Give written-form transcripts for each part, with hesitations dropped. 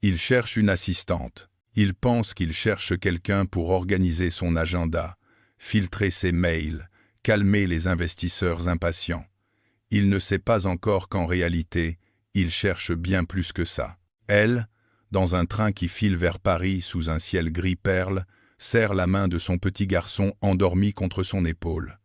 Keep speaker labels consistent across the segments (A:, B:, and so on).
A: Il cherche une assistante. Il pense qu'il cherche quelqu'un pour organiser son agenda, filtrer ses mails, calmer les investisseurs impatients. Il ne sait pas encore qu'en réalité, il cherche bien plus que ça. Elle, dans un train qui file vers Paris sous un ciel gris perle, serre la main de son petit garçon endormi contre son épaule.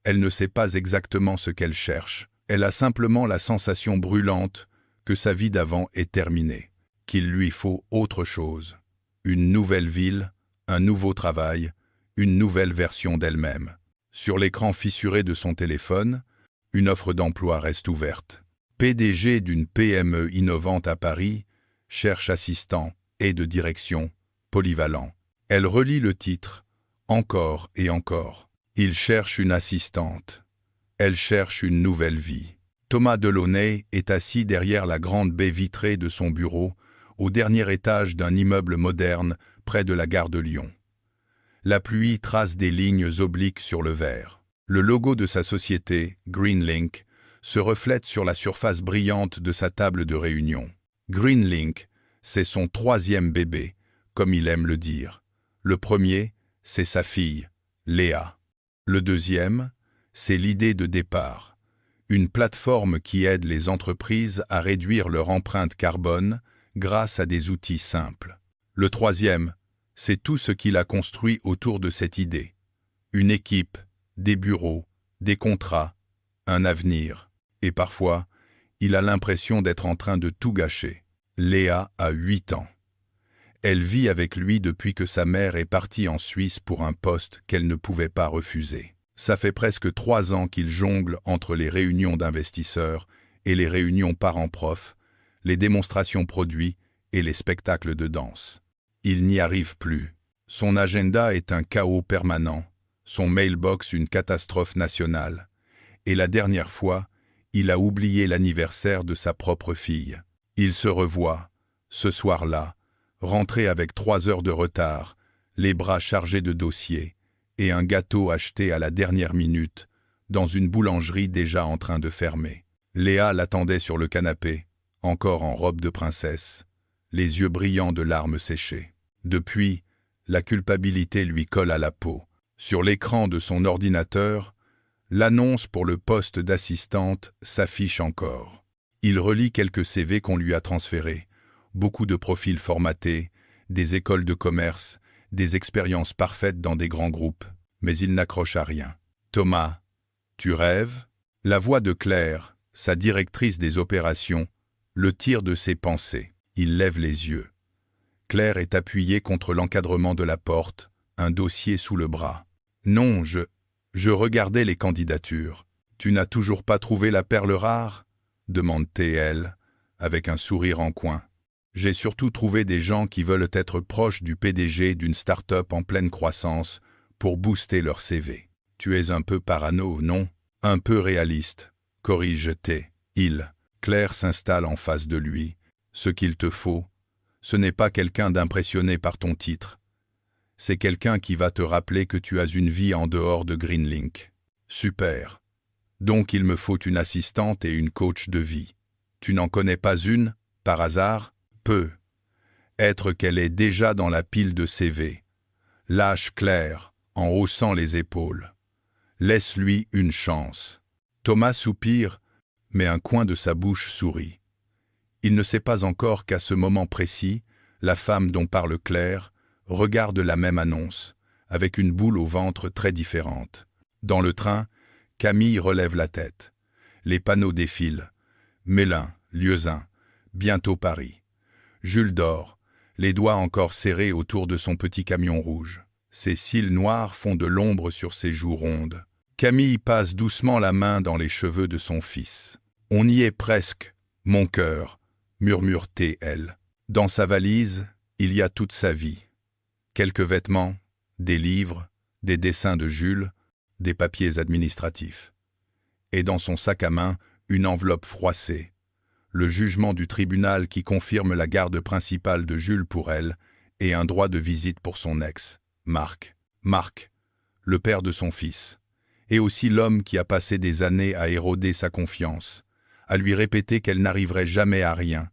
A: Elle ne sait pas exactement ce qu'elle cherche. Elle a simplement la sensation brûlante que sa vie d'avant est terminée, qu'il lui faut autre chose. Une nouvelle ville, un nouveau travail, une nouvelle version d'elle-même. Sur l'écran fissuré de son téléphone, une offre d'emploi reste ouverte. PDG d'une PME innovante à Paris, cherche assistant, aide de direction, polyvalent. Elle relit le titre, encore et encore. Il cherche une assistante. Elle cherche une nouvelle vie. Thomas Delaunay est assis derrière la grande baie vitrée de son bureau, au dernier étage d'un immeuble moderne près de la gare de Lyon. La pluie trace des lignes obliques sur le verre. Le logo de sa société, Greenlink, se reflète sur la surface brillante de sa table de réunion. Greenlink, c'est son 3e bébé, comme il aime le dire. Le premier, c'est sa fille, Léa. Le deuxième, c'est l'idée de départ. Une plateforme qui aide les entreprises à réduire leur empreinte carbone grâce à des outils simples. Le troisième, c'est tout ce qu'il a construit autour de cette idée. Une équipe, des bureaux, des contrats, un avenir. Et parfois, il a l'impression d'être en train de tout gâcher. Léa a 8 ans. Elle vit avec lui depuis que sa mère est partie en Suisse pour un poste qu'elle ne pouvait pas refuser. Ça fait presque 3 ans qu'il jongle entre les réunions d'investisseurs et les réunions parents-profs, les démonstrations produits et les spectacles de danse. Il n'y arrive plus. Son agenda est un chaos permanent, son mailbox une catastrophe nationale. Et la dernière fois, il a oublié l'anniversaire de sa propre fille. Il se revoit, ce soir-là, rentré avec 3 heures de retard, les bras chargés de dossiers, et un gâteau acheté à la dernière minute, dans une boulangerie déjà en train de fermer. Léa l'attendait sur le canapé, encore en robe de princesse, les yeux brillants de larmes séchées. Depuis, la culpabilité lui colle à la peau. Sur l'écran de son ordinateur, l'annonce pour le poste d'assistante s'affiche encore. Il relit quelques CV qu'on lui a transférés, beaucoup de profils formatés, des écoles de commerce, des expériences parfaites dans des grands groupes, mais il n'accroche à rien. « Thomas, tu rêves ?» La voix de Claire, sa directrice des opérations, le tire de ses pensées. Il lève les yeux. Claire est appuyée contre l'encadrement de la porte, un dossier sous le bras. « Non, je regardais les candidatures. Tu n'as toujours pas trouvé la perle rare ?» demande-t-elle, avec un sourire en coin. « J'ai surtout trouvé des gens qui veulent être proches du PDG d'une start-up en pleine croissance pour booster leur CV. Tu es un peu parano, non? Un peu réaliste, corrige-t-il. Claire s'installe en face de lui. Ce qu'il te faut, ce n'est pas quelqu'un d'impressionné par ton titre. C'est quelqu'un qui va te rappeler que tu as une vie en dehors de Greenlink. Super. Donc il me faut une assistante et une coach de vie. Tu n'en connais pas une, par hasard? Peu. Être qu'elle est déjà dans la pile de CV. Lâche Claire, en haussant les épaules. Laisse-lui une chance. Thomas soupire, mais un coin de sa bouche sourit. Il ne sait pas encore qu'à ce moment précis, la femme dont parle Claire regarde la même annonce, avec une boule au ventre très différente. Dans le train, Camille relève la tête. Les panneaux défilent. Mélin, Lieusaint, bientôt Paris. Jules dort, les doigts encore serrés autour de son petit camion rouge. Ses cils noirs font de l'ombre sur ses joues rondes. Camille passe doucement la main dans les cheveux de son fils. « On y est presque, mon cœur », murmure-t-elle. Dans sa valise, il y a toute sa vie. Quelques vêtements, des livres, des dessins de Jules, des papiers administratifs. Et dans son sac à main, une enveloppe froissée. Le jugement du tribunal qui confirme la garde principale de Jules pour elle et un droit de visite pour son ex, Marc. Marc, le père de son fils. Et aussi l'homme qui a passé des années à éroder sa confiance, à lui répéter qu'elle n'arriverait jamais à rien,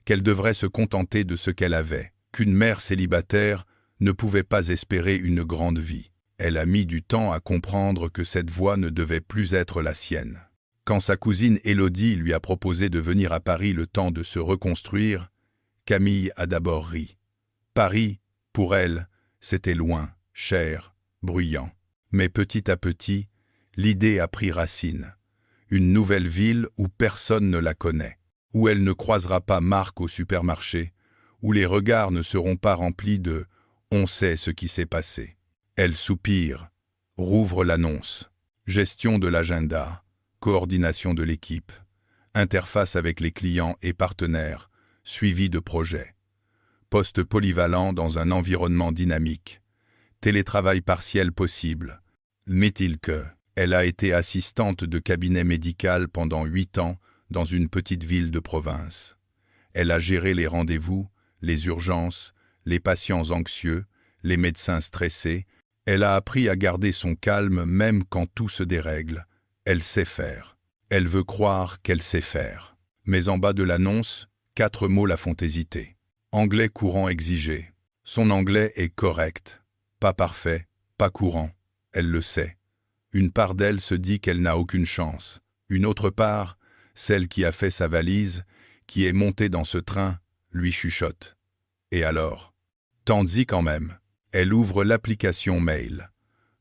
A: qu'elle devrait se contenter de ce qu'elle avait, qu'une mère célibataire ne pouvait pas espérer une grande vie. Elle a mis du temps à comprendre que cette voie ne devait plus être la sienne. Quand sa cousine Élodie lui a proposé de venir à Paris le temps de se reconstruire, Camille a d'abord ri. Paris, pour elle, c'était loin, cher, bruyant. Mais petit à petit, l'idée a pris racine. Une nouvelle ville où personne ne la connaît, où elle ne croisera pas Marc au supermarché, où les regards ne seront pas remplis de « on sait ce qui s'est passé ». Elle soupire, rouvre l'annonce, gestion de l'agenda, coordination de l'équipe, interface avec les clients et partenaires, suivi de projets, poste polyvalent dans un environnement dynamique, télétravail partiel possible. Mais-il que, elle a été assistante de cabinet médical pendant 8 ans dans une petite ville de province. Elle a géré les rendez-vous, les urgences, les patients anxieux, les médecins stressés. Elle a appris à garder son calme même quand tout se dérègle. Elle sait faire. Elle veut croire qu'elle sait faire. Mais en bas de l'annonce, 4 mots la font hésiter. Anglais courant exigé. Son anglais est correct. Pas parfait, pas courant. Elle le sait. Une part d'elle se dit qu'elle n'a aucune chance. Une autre part, celle qui a fait sa valise, qui est montée dans ce train, lui chuchote. Et alors? Tandis quand même. Elle ouvre l'application mail.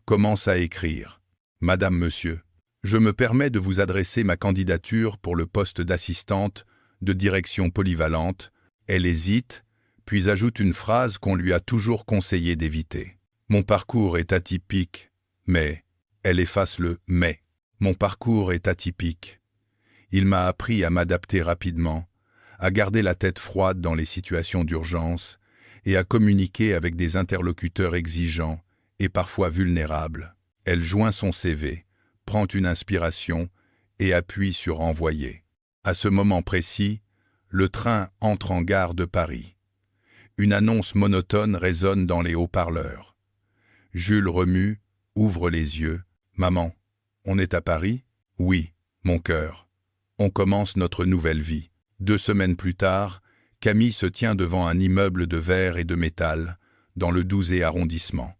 A: Commence à écrire. Madame, monsieur, je me permets de vous adresser ma candidature pour le poste d'assistante de direction polyvalente. Elle hésite, puis ajoute une phrase qu'on lui a toujours conseillé d'éviter. Mon parcours est atypique, mais... Elle efface le « mais ». Mon parcours est atypique. Il m'a appris à m'adapter rapidement, à garder la tête froide dans les situations d'urgence et à communiquer avec des interlocuteurs exigeants et parfois vulnérables. Elle joint son CV, prend une inspiration et appuie sur « Envoyer ». À ce moment précis, le train entre en gare de Paris. Une annonce monotone résonne dans les haut-parleurs. Jules remue, ouvre les yeux. « Maman, on est à Paris ?»« Oui, mon cœur. On commence notre nouvelle vie. » 2 semaines plus tard, Camille se tient devant un immeuble de verre et de métal, dans le 12e arrondissement.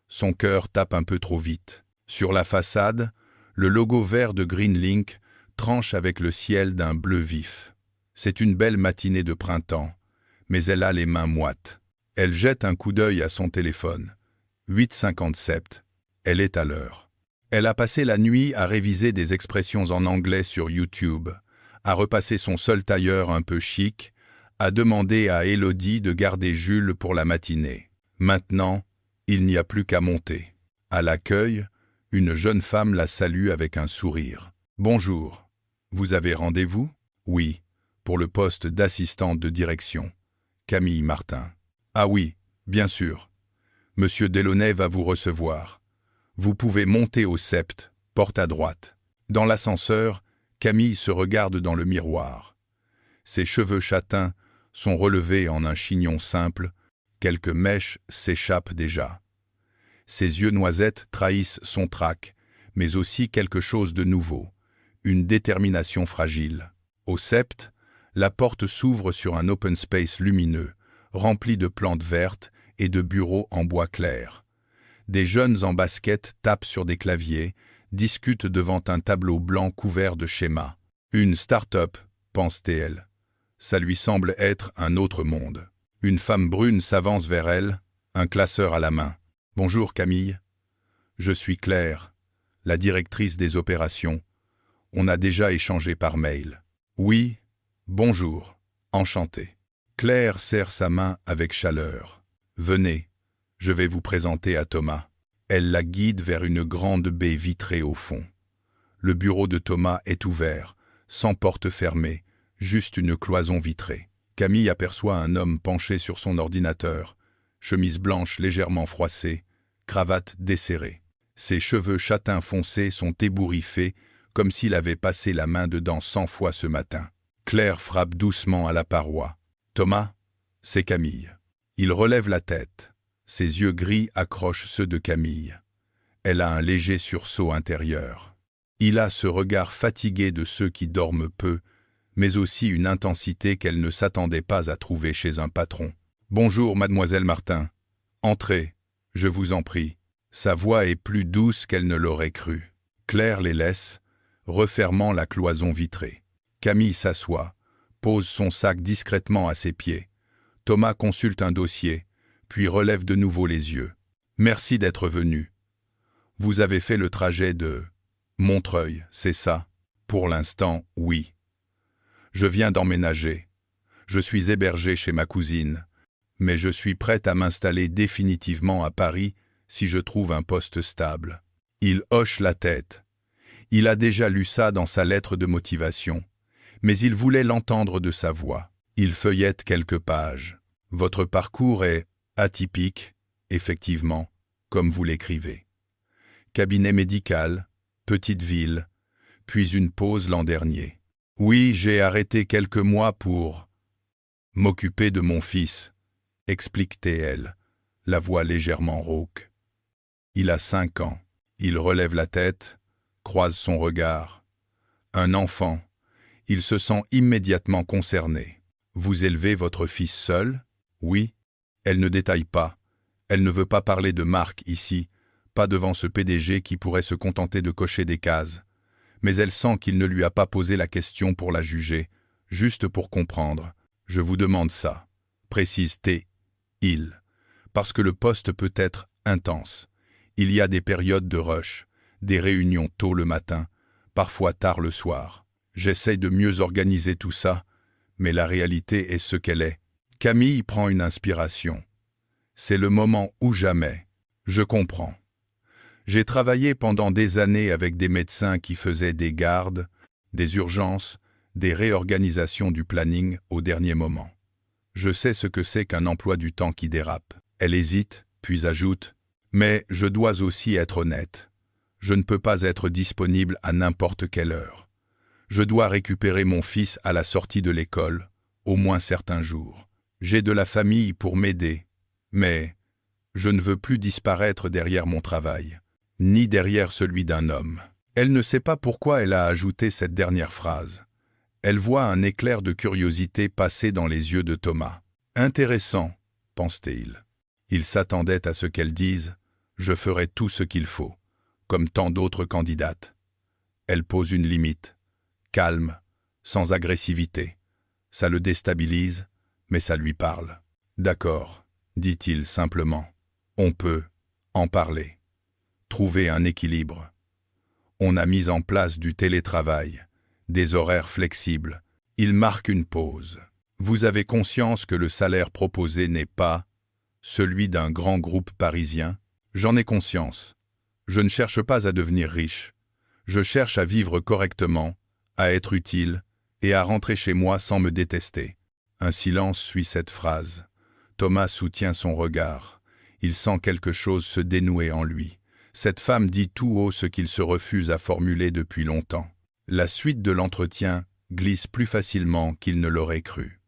A: Son cœur tape un peu trop vite. Sur la façade, le logo vert de Greenlink tranche avec le ciel d'un bleu vif. C'est une belle matinée de printemps, mais elle a les mains moites. Elle jette un coup d'œil à son téléphone. 8h57. Elle est à l'heure. Elle a passé la nuit à réviser des expressions en anglais sur YouTube, à repasser son seul tailleur un peu chic, à demander à Élodie de garder Jules pour la matinée. Maintenant, il n'y a plus qu'à monter. À l'accueil, une jeune femme la salue avec un sourire. « Bonjour. Vous avez rendez-vous ?»« Oui, pour le poste d'assistante de direction. Camille Martin. »« Ah oui, bien sûr. Monsieur Delaunay va vous recevoir. Vous pouvez monter au sept, porte à droite. » Dans l'ascenseur, Camille se regarde dans le miroir. Ses cheveux châtains sont relevés en un chignon simple, quelques mèches s'échappent déjà. Ses yeux noisettes trahissent son trac, mais aussi quelque chose de nouveau, une détermination fragile. Au sept, la porte s'ouvre sur un open space lumineux, rempli de plantes vertes et de bureaux en bois clair. Des jeunes en basket tapent sur des claviers, discutent devant un tableau blanc couvert de schémas. Une start-up, pense-t-elle. Ça lui semble être un autre monde. Une femme brune s'avance vers elle, un classeur à la main. « Bonjour Camille. Je suis Claire, la directrice des opérations. On a déjà échangé par mail. »« Oui, bonjour, enchanté. » Claire serre sa main avec chaleur. « Venez. Je vais vous présenter à Thomas. » Elle la guide vers une grande baie vitrée au fond. Le bureau de Thomas est ouvert, sans porte fermée, juste une cloison vitrée. Camille aperçoit un homme penché sur son ordinateur, chemise blanche légèrement froissée, cravate desserrée. Ses cheveux châtains foncés sont ébouriffés, comme s'il avait passé la main dedans 100 fois ce matin. Claire frappe doucement à la paroi. « Thomas, c'est Camille. » Il relève la tête. Ses yeux gris accrochent ceux de Camille. Elle a un léger sursaut intérieur. Il a ce regard fatigué de ceux qui dorment peu, mais aussi une intensité qu'elle ne s'attendait pas à trouver chez un patron. « Bonjour, mademoiselle Martin. Entrez, je vous en prie. » Sa voix est plus douce qu'elle ne l'aurait cru. Claire les laisse, refermant la cloison vitrée. Camille s'assoit, pose son sac discrètement à ses pieds. Thomas consulte un dossier, puis relève de nouveau les yeux. « Merci d'être venu. Vous avez fait le trajet de Montreuil, c'est ça? » « Pour l'instant, oui. Je viens d'emménager. Je suis hébergé chez ma cousine, mais je suis prête à m'installer définitivement à Paris si je trouve un poste stable. » Il hoche la tête. Il a déjà lu ça dans sa lettre de motivation, mais il voulait l'entendre de sa voix. Il feuillette quelques pages. « Votre parcours est atypique, effectivement, comme vous l'écrivez. Cabinet médical, petite ville, puis une pause l'an dernier. Oui, j'ai arrêté quelques mois pour m'occuper de mon fils, explique-t-elle, la voix légèrement rauque. Il a 5 ans. Il relève la tête, croise son regard. Un enfant. Il se sent immédiatement concerné. Vous élevez votre fils seul? Oui. Elle ne détaille pas. Elle ne veut pas parler de Marc ici, pas devant ce PDG qui pourrait se contenter de cocher des cases. Mais elle sent qu'il ne lui a pas posé la question pour la juger, juste pour comprendre. Je vous demande ça, précise-t-il, parce que le poste peut être intense. Il y a des périodes de rush, des réunions tôt le matin, parfois tard le soir. J'essaye de mieux organiser tout ça, mais la réalité est ce qu'elle est. Camille prend une inspiration. C'est le moment ou jamais. Je comprends. J'ai travaillé pendant des années avec des médecins qui faisaient des gardes, des urgences, des réorganisations du planning au dernier moment. Je sais ce que c'est qu'un emploi du temps qui dérape. Elle hésite, puis ajoute « Mais je dois aussi être honnête. Je ne peux pas être disponible à n'importe quelle heure. Je dois récupérer mon fils à la sortie de l'école, au moins certains jours. J'ai de la famille pour m'aider, mais je ne veux plus disparaître derrière mon travail, ni derrière celui d'un homme. » Elle ne sait pas pourquoi elle a ajouté cette dernière phrase. Elle voit un éclair de curiosité passer dans les yeux de Thomas. « Intéressant, pense-t-il. Il s'attendait à ce qu'elle dise « Je ferai tout ce qu'il faut », comme tant d'autres candidates. Elle pose une limite, calme, sans agressivité. Ça le déstabilise, mais ça lui parle. « D'accord, » dit-il simplement. « On peut en parler. Trouver un équilibre. On a mis en place du télétravail, des horaires flexibles. Il marque une pause. Vous avez conscience que le salaire proposé n'est pas celui d'un grand groupe parisien? J'en ai conscience. Je ne cherche pas à devenir riche. Je cherche à vivre correctement, à être utile et à rentrer chez moi sans me détester. » Un silence suit cette phrase. Thomas soutient son regard. Il sent quelque chose se dénouer en lui. Cette femme dit tout haut ce qu'il se refuse à formuler depuis longtemps. La suite de l'entretien glisse plus facilement qu'il ne l'aurait cru.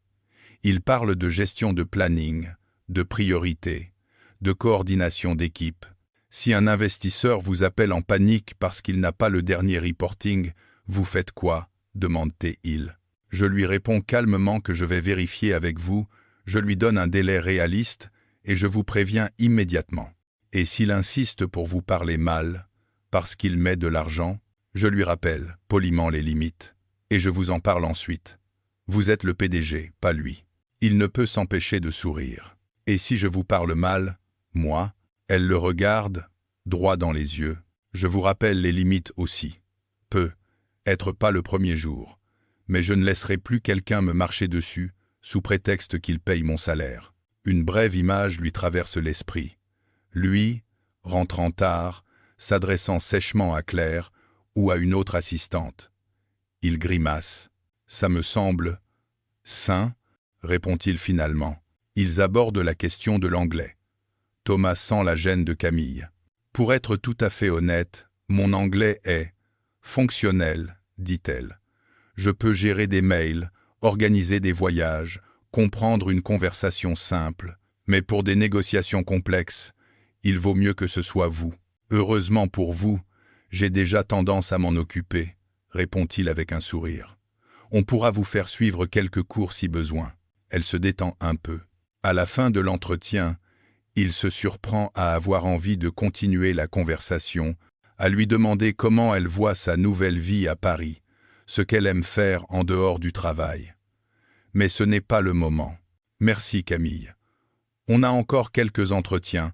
A: Il parle de gestion de planning, de priorité, de coordination d'équipe. Si un investisseur vous appelle en panique parce qu'il n'a pas le dernier reporting, vous faites quoi? Demande-t-il. Je lui réponds calmement que je vais vérifier avec vous, je lui donne un délai réaliste et je vous préviens immédiatement. Et s'il insiste pour vous parler mal, parce qu'il met de l'argent, je lui rappelle poliment les limites, et je vous en parle ensuite. Vous êtes le PDG, pas lui. Il ne peut s'empêcher de sourire. Et si je vous parle mal, moi, elle le regarde, droit dans les yeux. Je vous rappelle les limites aussi. Peut être pas le premier jour, mais je ne laisserai plus quelqu'un me marcher dessus, sous prétexte qu'il paye mon salaire. Une brève image lui traverse l'esprit. Lui, rentrant tard, s'adressant sèchement à Claire ou à une autre assistante. Il grimace. « Ça me semble sain », répond-il finalement. Ils abordent la question de l'anglais. Thomas sent la gêne de Camille. « Pour être tout à fait honnête, mon anglais est fonctionnel, dit-elle. Je peux gérer des mails, organiser des voyages, comprendre une conversation simple, mais pour des négociations complexes, il vaut mieux que ce soit vous. Heureusement pour vous, j'ai déjà tendance à m'en occuper, répond-il avec un sourire. On pourra vous faire suivre quelques cours si besoin. Elle se détend un peu. À la fin de l'entretien, il se surprend à avoir envie de continuer la conversation, à lui demander comment elle voit sa nouvelle vie à Paris, ce qu'elle aime faire en dehors du travail. Mais ce n'est pas le moment. Merci Camille. On a encore quelques entretiens,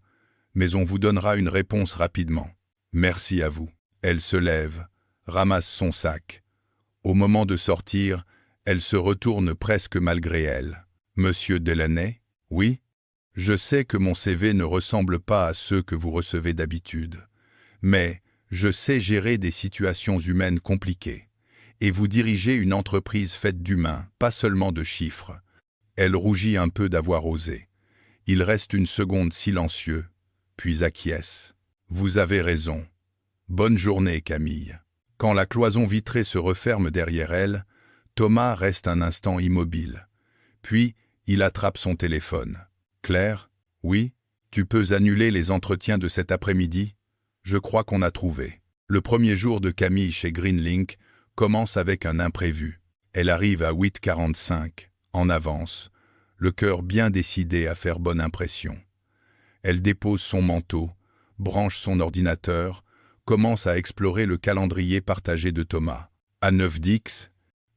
A: mais on vous donnera une réponse rapidement. Merci à vous. Elle se lève, ramasse son sac. Au moment de sortir, elle se retourne presque malgré elle. Monsieur Delaney? Oui? Je sais que mon CV ne ressemble pas à ceux que vous recevez d'habitude, mais je sais gérer des situations humaines compliquées. Et vous dirigez une entreprise faite d'humains, pas seulement de chiffres. Elle rougit un peu d'avoir osé. Il reste une seconde silencieux, puis acquiesce. Vous avez raison. Bonne journée, Camille. Quand la cloison vitrée se referme derrière elle, Thomas reste un instant immobile. Puis, il attrape son téléphone. Claire? Oui? Tu peux annuler les entretiens de cet après-midi? Je crois qu'on a trouvé. Le premier jour de Camille chez Greenlink commence avec un imprévu. Elle arrive à 8h45, en avance, le cœur bien décidé à faire bonne impression. Elle dépose son manteau, branche son ordinateur, commence à explorer le calendrier partagé de Thomas. À 9h10,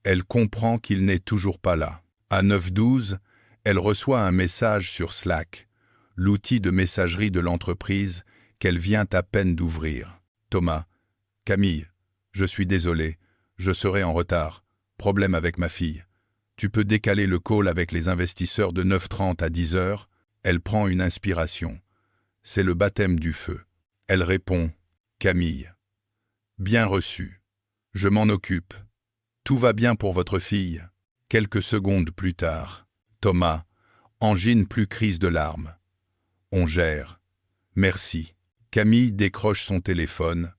A: elle comprend qu'il n'est toujours pas là. À 9h12, elle reçoit un message sur Slack, l'outil de messagerie de l'entreprise qu'elle vient à peine d'ouvrir. Thomas, Camille, je suis désolé, je serai en retard, problème avec ma fille. Tu peux décaler le call avec les investisseurs de 9h30 à 10h? Elle prend une inspiration. C'est le baptême du feu. Elle répond, Camille. Bien reçu. Je m'en occupe. Tout va bien pour votre fille. Quelques secondes plus tard, Thomas, angine plus crise de larmes. On gère. Merci. Camille décroche son téléphone,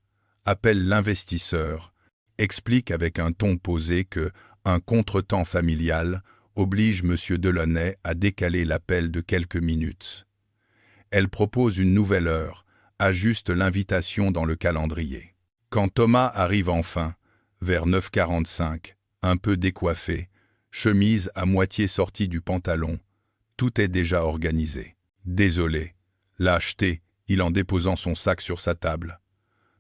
A: appelle l'investisseur, explique avec un ton posé que un contretemps familial oblige M. Delaunay à décaler l'appel de quelques minutes. Elle propose une nouvelle heure, ajuste l'invitation dans le calendrier. Quand Thomas arrive enfin, vers 9h45, un peu décoiffé, chemise à moitié sortie du pantalon, tout est déjà organisé. Désolé, lâcheté, il en déposant son sac sur sa table.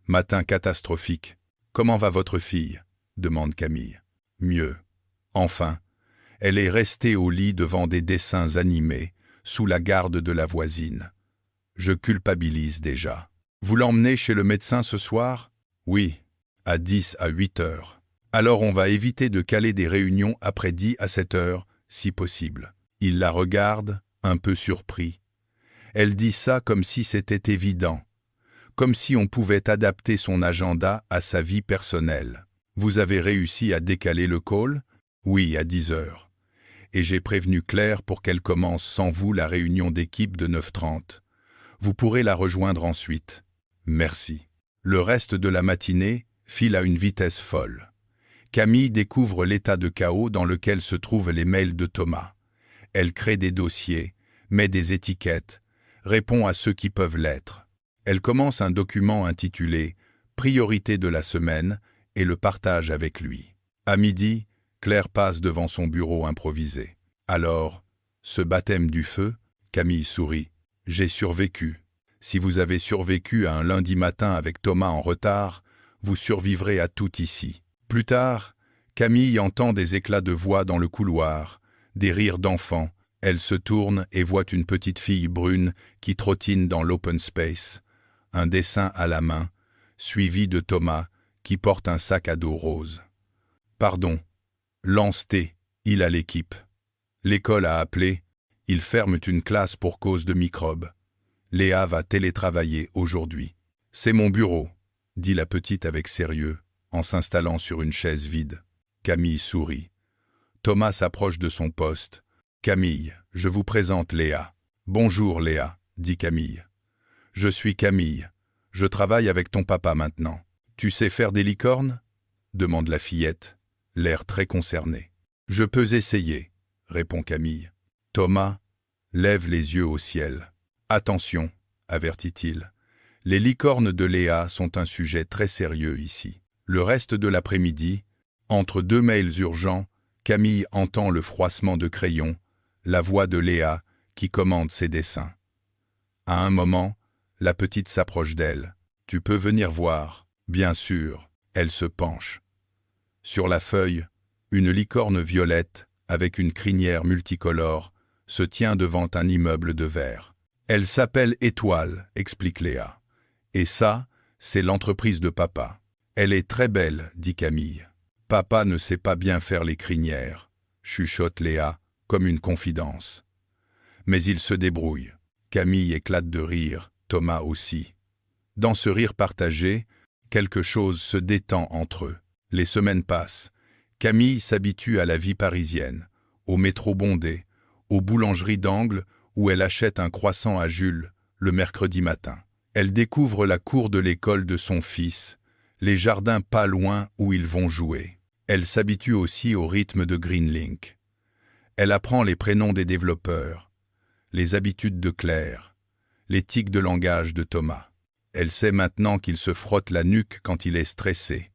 A: Matin catastrophique. Comment va votre fille? Demande Camille. Mieux. Enfin, elle est restée au lit devant des dessins animés, sous la garde de la voisine. Je culpabilise déjà. Vous l'emmenez chez le médecin ce soir? Oui, à 10 à 8h. Alors on va éviter de caler des réunions après 10 à 7h, si possible. Il la regarde, un peu surpris. Elle dit ça comme si c'était évident, comme si on pouvait adapter son agenda à sa vie personnelle. Vous avez réussi à décaler le call? Oui, à 10h. Et j'ai prévenu Claire pour qu'elle commence sans vous la réunion d'équipe de 9h30. Vous pourrez la rejoindre ensuite. Merci. Le reste de la matinée file à une vitesse folle. Camille découvre l'état de chaos dans lequel se trouvent les mails de Thomas. Elle crée des dossiers, met des étiquettes, répond à ceux qui peuvent l'être. Elle commence un document intitulé « Priorité de la semaine » et le partage avec lui. À midi, Claire passe devant son bureau improvisé. Alors, ce baptême du feu, Camille sourit. J'ai survécu. Si vous avez survécu à un lundi matin avec Thomas en retard, vous survivrez à tout ici. Plus tard, Camille entend des éclats de voix dans le couloir, des rires d'enfants. Elle se tourne et voit une petite fille brune qui trottine dans l'open space, un dessin à la main, suivi de Thomas qui porte un sac à dos rose. Pardon, lance-t, il a l'équipe. L'école a appelé, ils ferment une classe pour cause de microbes. Léa va télétravailler aujourd'hui. C'est mon bureau, dit la petite avec sérieux, en s'installant sur une chaise vide. Camille sourit. Thomas s'approche de son poste. Camille, je vous présente Léa. Bonjour Léa, dit Camille. Je suis Camille. Je travaille avec ton papa maintenant. Tu sais faire des licornes? Demande la fillette, l'air très concerné. Je peux essayer, répond Camille. Thomas lève les yeux au ciel. Attention, avertit-il. Les licornes de Léa sont un sujet très sérieux ici. Le reste de l'après-midi, entre deux mails urgents, Camille entend le froissement de crayon, la voix de Léa qui commande ses dessins. À un moment, la petite s'approche d'elle. « Tu peux venir voir ?» « Bien sûr. » Elle se penche. Sur la feuille, une licorne violette, avec une crinière multicolore, se tient devant un immeuble de verre. « Elle s'appelle Étoile », explique Léa. « Et ça, c'est l'entreprise de papa. »« Elle est très belle », dit Camille. « Papa ne sait pas bien faire les crinières », chuchote Léa, comme une confidence. Mais il se débrouille. Camille éclate de rire, Thomas aussi. Dans ce rire partagé, quelque chose se détend entre eux. Les semaines passent. Camille s'habitue à la vie parisienne, au métro bondé, aux boulangeries d'angle où elle achète un croissant à Jules le mercredi matin. Elle découvre la cour de l'école de son fils, les jardins pas loin où ils vont jouer. Elle s'habitue aussi au rythme de Greenlink. Elle apprend les prénoms des développeurs, les habitudes de Claire, les tics de langage de Thomas. Elle sait maintenant qu'il se frotte la nuque quand il est stressé,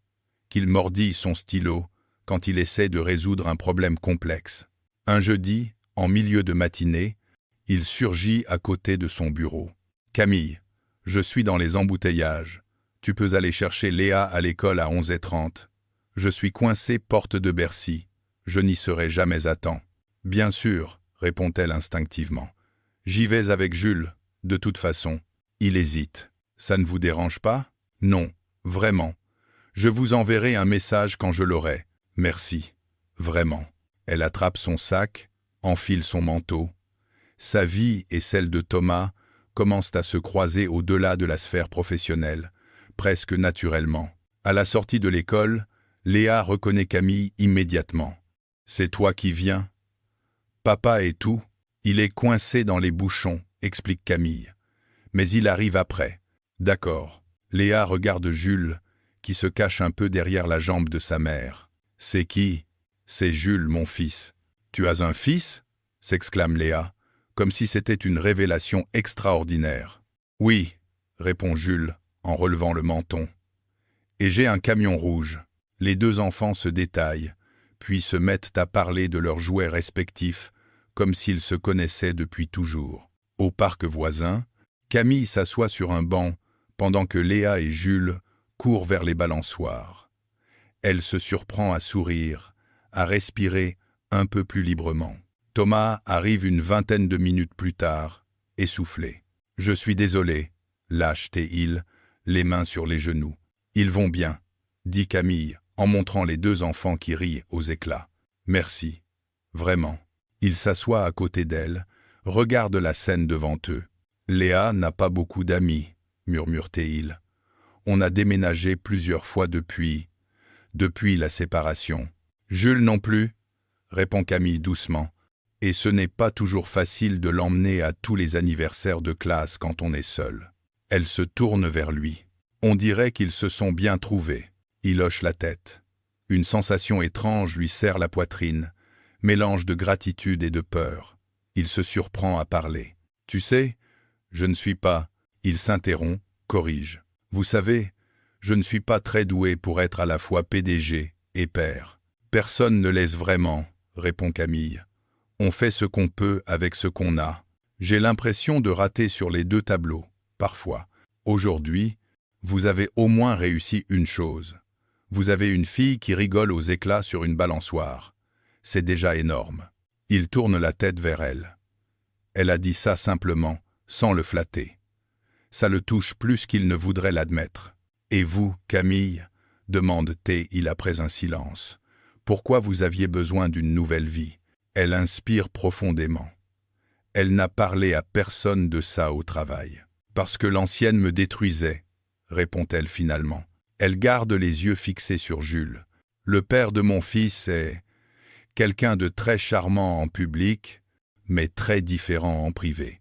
A: qu'il mordille son stylo quand il essaie de résoudre un problème complexe. Un jeudi, en milieu de matinée, il surgit à côté de son bureau. « Camille, je suis dans les embouteillages. Tu peux aller chercher Léa à l'école à 11h30. Je suis coincé porte de Bercy. Je n'y serai jamais à temps. »« Bien sûr, » répond-elle instinctivement. « J'y vais avec Jules, de toute façon. » Il hésite. « Ça ne vous dérange pas ? » ?»« Non, vraiment. Je vous enverrai un message quand je l'aurai. Merci. Vraiment. » Elle attrape son sac, enfile son manteau. Sa vie et celle de Thomas commencent à se croiser au-delà de la sphère professionnelle, presque naturellement. À la sortie de l'école, Léa reconnaît Camille immédiatement. « C'est toi qui viens ? » « Papa et tout. Il est coincé dans les bouchons, » explique Camille. « Mais il arrive après. » « D'accord. » Léa regarde Jules, qui se cache un peu derrière la jambe de sa mère. « C'est qui ? » ?»« C'est Jules, mon fils. »« Tu as un fils ?» s'exclame Léa, comme si c'était une révélation extraordinaire. « Oui, » répond Jules, en relevant le menton. « Et j'ai un camion rouge. » Les deux enfants se détaillent, puis se mettent à parler de leurs jouets respectifs, comme s'ils se connaissaient depuis toujours. Au parc voisin, Camille s'assoit sur un banc, pendant que Léa et Jules courent vers les balançoires. Elle se surprend à sourire, à respirer un peu plus librement. Thomas arrive une vingtaine de minutes plus tard, essoufflé. « Je suis désolé, » lâche-t-il, les mains sur les genoux. « Ils vont bien, » dit Camille, en montrant les deux enfants qui rient aux éclats. « Merci, vraiment. » Il s'assoit à côté d'elle, regarde la scène devant eux. « Léa n'a pas beaucoup d'amis, » murmure-t-il. « On a déménagé plusieurs fois depuis la séparation. »« Jules non plus, » répond Camille doucement. « Et ce n'est pas toujours facile de l'emmener à tous les anniversaires de classe quand on est seul. » Elle se tourne vers lui. On dirait qu'ils se sont bien trouvés. Il hoche la tête. Une sensation étrange lui serre la poitrine, mélange de gratitude et de peur. Il se surprend à parler. « Tu sais, je ne suis pas... » Il s'interrompt, corrige. « Vous savez, je ne suis pas très doué pour être à la fois PDG et père. »« Personne ne laisse vraiment, » répond Camille. « On fait ce qu'on peut avec ce qu'on a. J'ai l'impression de rater sur les deux tableaux, parfois. Aujourd'hui, vous avez au moins réussi une chose. Vous avez une fille qui rigole aux éclats sur une balançoire. C'est déjà énorme. » Il tourne la tête vers elle. Elle a dit ça simplement, sans le flatter. Ça le touche plus qu'il ne voudrait l'admettre. « Et vous, Camille ?» demande-t-il après un silence. « Pourquoi vous aviez besoin d'une nouvelle vie ?» Elle inspire profondément. Elle n'a parlé à personne de ça au travail. « Parce que l'ancienne me détruisait, » répond-elle finalement. Elle garde les yeux fixés sur Jules. « Le père de mon fils est quelqu'un de très charmant en public, mais très différent en privé.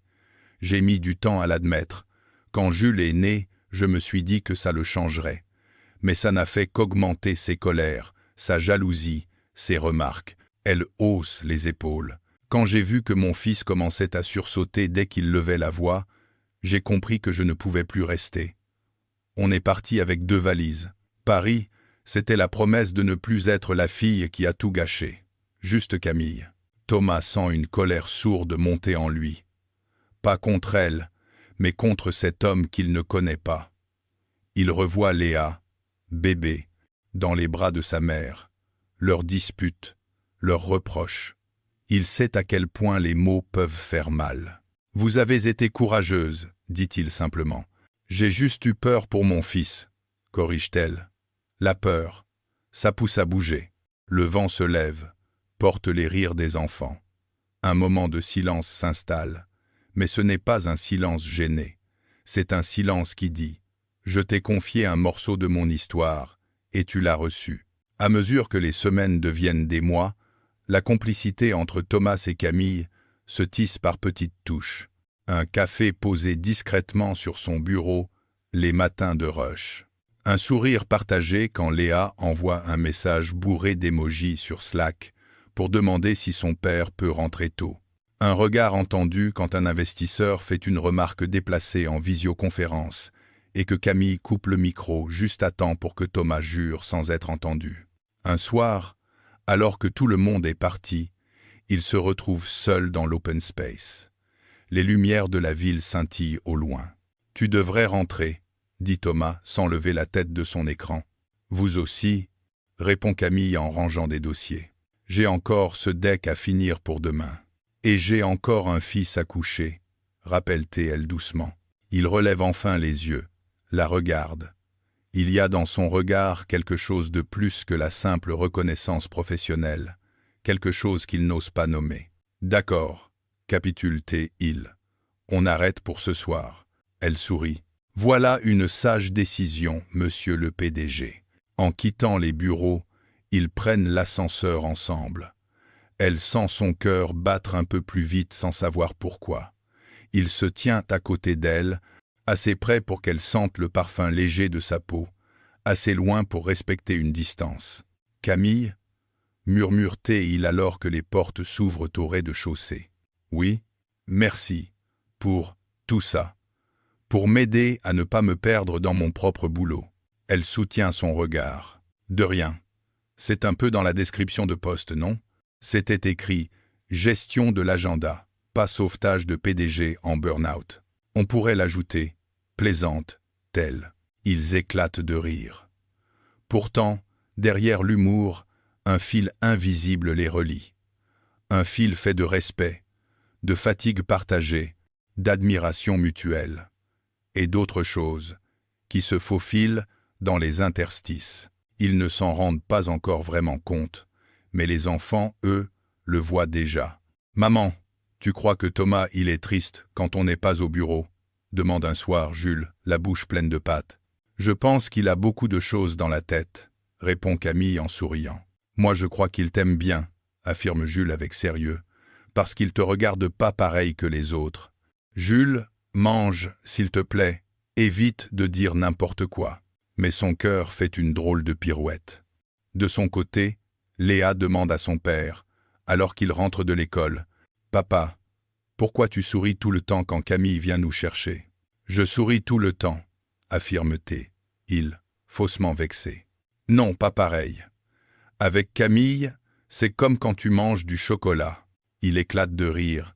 A: J'ai mis du temps à l'admettre. Quand Jules est né, je me suis dit que ça le changerait. Mais ça n'a fait qu'augmenter ses colères, sa jalousie, ses remarques. » Elle hausse les épaules. « Quand j'ai vu que mon fils commençait à sursauter dès qu'il levait la voix, j'ai compris que je ne pouvais plus rester. On est parti avec 2 valises. Paris, c'était la promesse de ne plus être la fille qui a tout gâché. juste Camille. Thomas sent une colère sourde monter en lui. Pas contre elle, mais contre cet homme qu'il ne connaît pas. Il revoit Léa, bébé, dans les bras de sa mère, leurs disputes, leurs reproches. Il sait à quel point les mots peuvent faire mal. « Vous avez été courageuse, dit-il simplement. J'ai juste eu peur pour mon fils, corrige-t-elle. La peur, ça pousse à bouger. Le vent se lève, porte les rires des enfants. Un moment de silence s'installe, mais ce n'est pas un silence gêné. C'est un silence qui dit « Je t'ai confié un morceau de mon histoire, et tu l'as reçu ». À mesure que les semaines deviennent des mois, la complicité entre Thomas et Camille se tisse par petites touches. Un café posé discrètement sur son bureau, les matins de rush. Un sourire partagé quand Léa envoie un message bourré d'émojis sur Slack pour demander si son père peut rentrer tôt. Un regard entendu quand un investisseur fait une remarque déplacée en visioconférence et que Camille coupe le micro juste à temps pour que Thomas jure sans être entendu. Un soir, alors que tout le monde est parti, il se retrouve seul dans l'open space. Les lumières de la ville scintillent au loin. « Tu devrais rentrer », dit Thomas sans lever la tête de son écran. « Vous aussi », répond Camille en rangeant des dossiers. « J'ai encore ce deck à finir pour demain. Et j'ai encore un fils à coucher », rappelle-t-elle doucement. Il relève enfin les yeux, la regarde. Il y a dans son regard quelque chose de plus que la simple reconnaissance professionnelle, quelque chose qu'il n'ose pas nommer. « D'accord, capitule-t-il. On arrête pour ce soir. » Elle sourit. « Voilà une sage décision, monsieur le PDG. » En quittant les bureaux, ils prennent l'ascenseur ensemble. Elle sent son cœur battre un peu plus vite sans savoir pourquoi. Il se tient à côté d'elle, assez près pour qu'elle sente le parfum léger de sa peau, assez loin pour respecter une distance. « Camille ?» murmure-t-il alors que les portes s'ouvrent au rez-de-chaussée. « Oui, merci. Pour tout ça. Pour m'aider à ne pas me perdre dans mon propre boulot. » Elle soutient son regard. « De rien. C'est un peu dans la description de poste, non ? C'était écrit « Gestion de l'agenda, pas sauvetage de PDG en burn-out ». On pourrait l'ajouter « Plaisante, telle ». Ils éclatent de rire. Pourtant, derrière l'humour, un fil invisible les relie. Un fil fait de respect, de fatigue partagée, d'admiration mutuelle. Et d'autres choses, qui se faufilent dans les interstices. Ils ne s'en rendent pas encore vraiment compte, mais les enfants, eux, le voient déjà. « Maman, tu crois que Thomas, il est triste quand on n'est pas au bureau ?» demande un soir Jules, la bouche pleine de pâtes. « Je pense qu'il a beaucoup de choses dans la tête », répond Camille en souriant. « Moi, je crois qu'il t'aime bien », affirme Jules avec sérieux, « parce qu'il te regarde pas pareil que les autres. Jules, mange, s'il te plaît, évite de dire n'importe quoi. » Mais son cœur fait une drôle de pirouette. De son côté, Léa demande à son père, alors qu'il rentre de l'école, « Papa, pourquoi tu souris tout le temps quand Camille vient nous chercher ?»« Je souris tout le temps, » affirme-t-il, faussement vexé. « Non, pas pareil. Avec Camille, c'est comme quand tu manges du chocolat. » Il éclate de rire,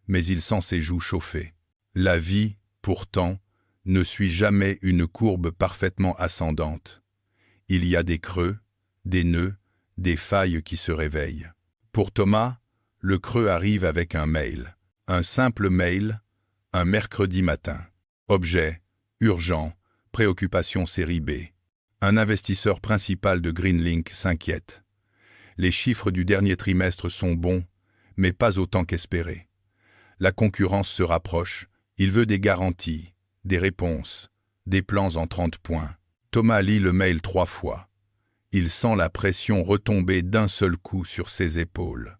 A: mais il sent ses joues chauffer. La vie, pourtant, ne suit jamais une courbe parfaitement ascendante. Il y a des creux, des nœuds, des failles qui se réveillent. Pour Thomas, le creux arrive avec un mail. Un simple mail, un mercredi matin. Objet, urgent, préoccupation série B. Un investisseur principal de Greenlink s'inquiète. Les chiffres du dernier trimestre sont bons, mais pas autant qu'espéré. La concurrence se rapproche, il veut des garanties, des réponses, des plans en 30 points. Thomas lit le mail 3 fois. Il sent la pression retomber d'un seul coup sur ses épaules.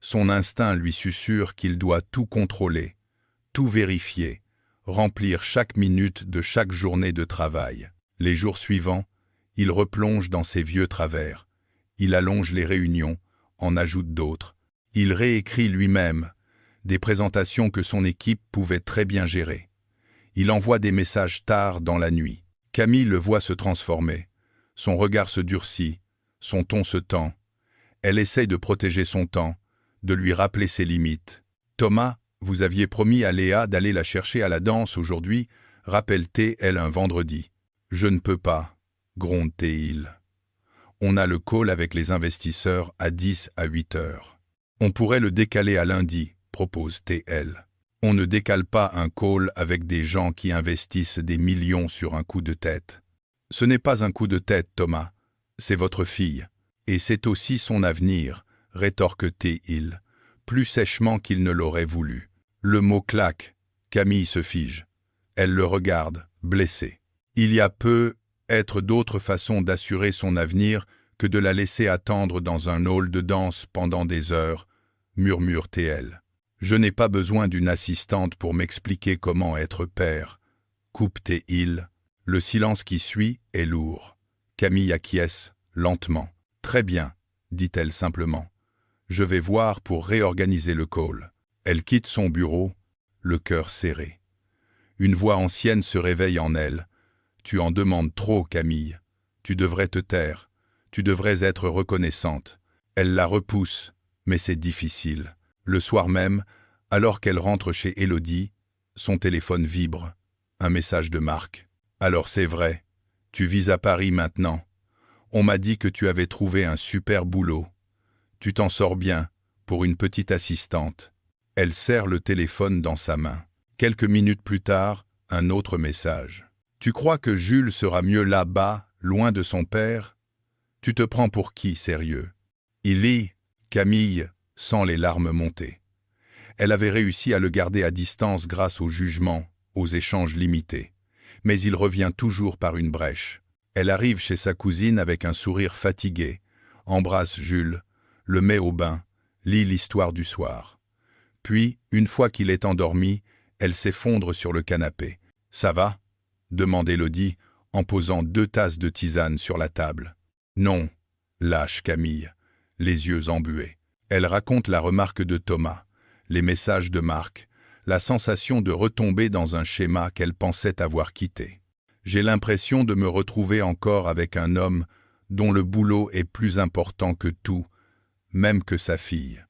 A: Son instinct lui susurre qu'il doit tout contrôler, tout vérifier, remplir chaque minute de chaque journée de travail. Les jours suivants, il replonge dans ses vieux travers. Il allonge les réunions, en ajoute d'autres. Il réécrit lui-même des présentations que son équipe pouvait très bien gérer. Il envoie des messages tard dans la nuit. Camille le voit se transformer. Son regard se durcit, son ton se tend. Elle essaye de protéger son temps, de lui rappeler ses limites. Thomas, vous aviez promis à Léa d'aller la chercher à la danse aujourd'hui, rappelle-t-elle un vendredi. Je ne peux pas, gronde-t-il. On a le call avec les investisseurs à 10 à 8 heures. On pourrait le décaler à lundi, propose-t-elle. On ne décale pas un call avec des gens qui investissent des millions sur un coup de tête. Ce n'est pas un coup de tête, Thomas, c'est votre fille. Et c'est aussi son avenir, rétorque-t-il, plus sèchement qu'il ne l'aurait voulu. Le mot claque, Camille se fige. Elle le regarde, blessée. Il y a peut être d'autres façons d'assurer son avenir que de la laisser attendre dans un hall de danse pendant des heures, murmure-t-elle. Je n'ai pas besoin d'une assistante pour m'expliquer comment être père, coupe-t-il. Le silence qui suit est lourd. Camille acquiesce, lentement. Très bien, dit-elle simplement. Je vais voir pour réorganiser le call. Elle quitte son bureau, le cœur serré. Une voix ancienne se réveille en elle. Tu en demandes trop, Camille. Tu devrais te taire. Tu devrais être reconnaissante. Elle la repousse, mais c'est difficile. Le soir même, alors qu'elle rentre chez Élodie, son téléphone vibre. Un message de Marc. Alors c'est vrai, tu vis à Paris maintenant. On m'a dit que tu avais trouvé un super boulot. Tu t'en sors bien, pour une petite assistante. Elle serre le téléphone dans sa main. Quelques minutes plus tard, un autre message. Tu crois que Jules sera mieux là-bas, loin de son père? Tu te prends pour qui, sérieux? Il lit, Camille, sent les larmes monter. Elle avait réussi à le garder à distance grâce au jugement, aux échanges limités. Mais il revient toujours par une brèche. Elle arrive chez sa cousine avec un sourire fatigué, embrasse Jules, le met au bain, lit l'histoire du soir. Puis, une fois qu'il est endormi, elle s'effondre sur le canapé. « Ça va ?» demande Élodie, en posant 2 tasses de tisane sur la table. « Non », lâche Camille, les yeux embués. Elle raconte la remarque de Thomas, les messages de Marc, la sensation de retomber dans un schéma qu'elle pensait avoir quitté. J'ai l'impression de me retrouver encore avec un homme dont le boulot est plus important que tout, même que sa fille.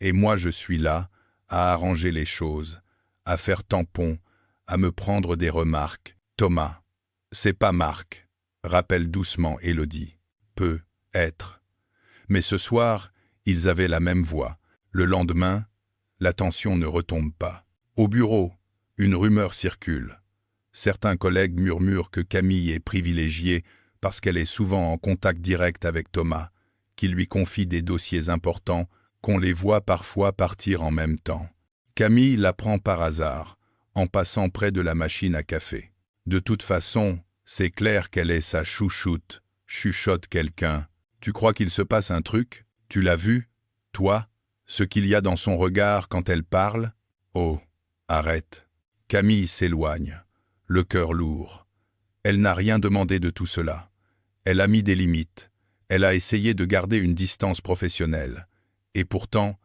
A: Et moi je suis là, à arranger les choses, à faire tampon, à me prendre des remarques. Thomas, c'est pas Marc, rappelle doucement Élodie. Peut être. Mais ce soir, ils avaient la même voix. Le lendemain, la tension ne retombe pas. Au bureau, une rumeur circule. Certains collègues murmurent que Camille est privilégiée parce qu'elle est souvent en contact direct avec Thomas, qui lui confie des dossiers importants, qu'on les voit parfois partir en même temps. Camille l'apprend par hasard, en passant près de la machine à café. De toute façon, c'est clair qu'elle est sa chouchoute, chuchote quelqu'un. Tu crois qu'il se passe un truc? Tu l'as vu, toi? Ce qu'il y a dans son regard quand elle parle? Oh, arrête. Camille s'éloigne, le cœur lourd. Elle n'a rien demandé de tout cela. Elle a mis des limites. Elle a essayé de garder une distance professionnelle. Et pourtant,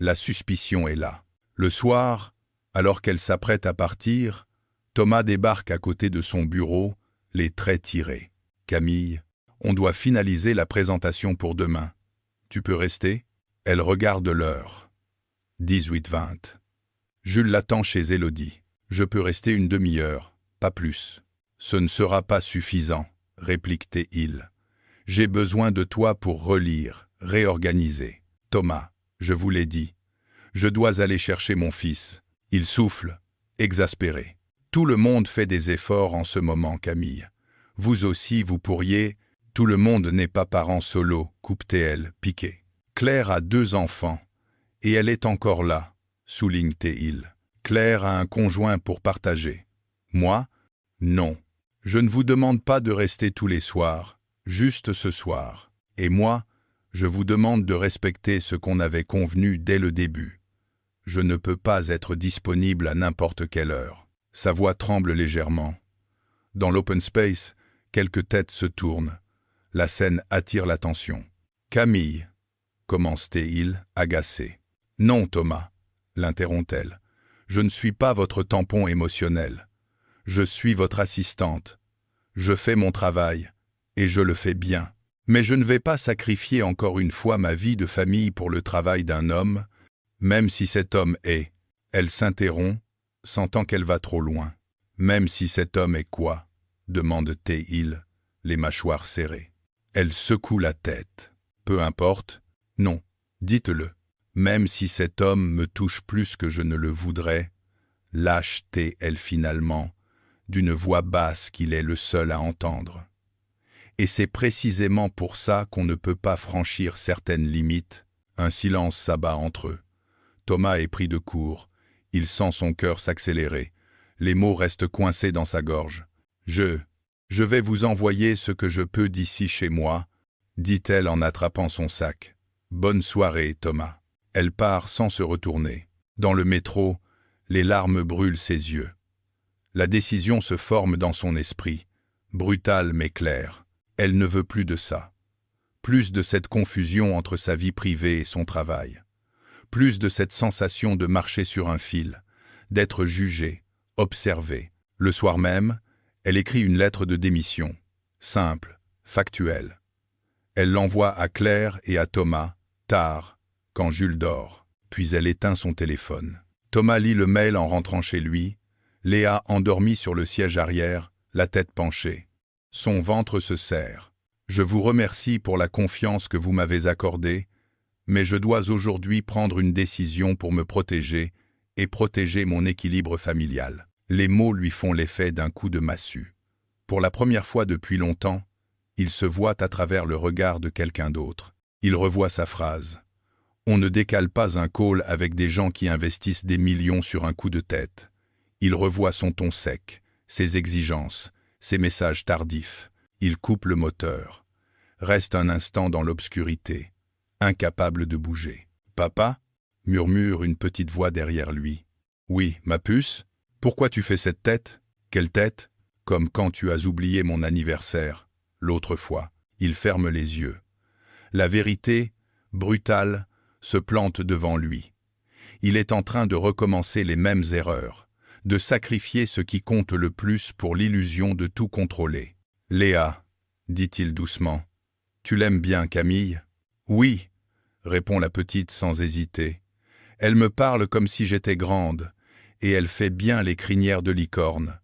A: la suspicion est là. Le soir, alors qu'elle s'apprête à partir, Thomas débarque à côté de son bureau, les traits tirés. « Camille, on doit finaliser la présentation pour demain. Tu peux rester ?» Elle regarde l'heure. 18h20. Jules l'attend chez Élodie. « Je peux rester une demi-heure, pas plus. »« Ce ne sera pas suffisant, » réplique-t-il. « J'ai besoin de toi pour relire, réorganiser. Thomas, je vous l'ai dit. Je dois aller chercher mon fils. » Il souffle, exaspéré. Tout le monde fait des efforts en ce moment, Camille. Vous aussi, vous pourriez. Tout le monde n'est pas parent solo, coupe-t-elle, piquée. Claire a 2 enfants, et elle est encore là, souligne-t-il. Claire a un conjoint pour partager. Moi? Non. Je ne vous demande pas de rester tous les soirs, juste ce soir. Et moi, je vous demande de respecter ce qu'on avait convenu dès le début. Je ne peux pas être disponible à n'importe quelle heure. Sa voix tremble légèrement. Dans l'open space, quelques têtes se tournent. La scène attire l'attention. « Camille » commence-t-il, agacé. « Non, Thomas » l'interrompt-elle. « Je ne suis pas votre tampon émotionnel. Je suis votre assistante. Je fais mon travail, et je le fais bien. Mais je ne vais pas sacrifier encore une fois ma vie de famille pour le travail d'un homme, même si cet homme est. Elle s'interrompt, sentant qu'elle va trop loin. Même si cet homme est quoi? Demande-t-il, les mâchoires serrées. Elle secoue la tête. Peu importe. Non, dites-le. Même si cet homme me touche plus que je ne le voudrais, lâche-t-elle finalement, d'une voix basse qu'il est le seul à entendre. Et c'est précisément pour ça qu'on ne peut pas franchir certaines limites. Un silence s'abat entre eux. Thomas est pris de court. Il sent son cœur s'accélérer. Les mots restent coincés dans sa gorge. Je vais vous envoyer ce que je peux d'ici chez moi, dit-elle en attrapant son sac. Bonne soirée, Thomas. Elle part sans se retourner. Dans le métro, les larmes brûlent ses yeux. La décision se forme dans son esprit, brutale mais claire. Elle ne veut plus de ça. Plus de cette confusion entre sa vie privée et son travail. Plus de cette sensation de marcher sur un fil, d'être jugée, observée. Le soir même, elle écrit une lettre de démission, simple, factuelle. Elle l'envoie à Claire et à Thomas, tard, quand Jules dort. Puis elle éteint son téléphone. Thomas lit le mail en rentrant chez lui, Léa endormie sur le siège arrière, la tête penchée. Son ventre se serre. Je vous remercie pour la confiance que vous m'avez accordée, mais je dois aujourd'hui prendre une décision pour me protéger et protéger mon équilibre familial. Les mots lui font l'effet d'un coup de massue. Pour la première fois depuis longtemps, il se voit à travers le regard de quelqu'un d'autre. Il revoit sa phrase. On ne décale pas un call avec des gens qui investissent des millions sur un coup de tête. Il revoit son ton sec, ses exigences, ses messages tardifs. Il coupe le moteur. Reste un instant dans l'obscurité, incapable de bouger. « Papa ?» murmure une petite voix derrière lui. « Oui, ma puce ? Pourquoi tu fais cette tête ? Quelle tête ? Comme quand tu as oublié mon anniversaire, l'autre fois. » Il ferme les yeux. La vérité, brutale, se plante devant lui. Il est en train de recommencer les mêmes erreurs, de sacrifier ce qui compte le plus pour l'illusion de tout contrôler. « Léa, » dit-il doucement, « tu l'aimes bien, Camille ?»« Oui, » répond la petite sans hésiter. « Elle me parle comme si j'étais grande, et elle fait bien les crinières de licorne.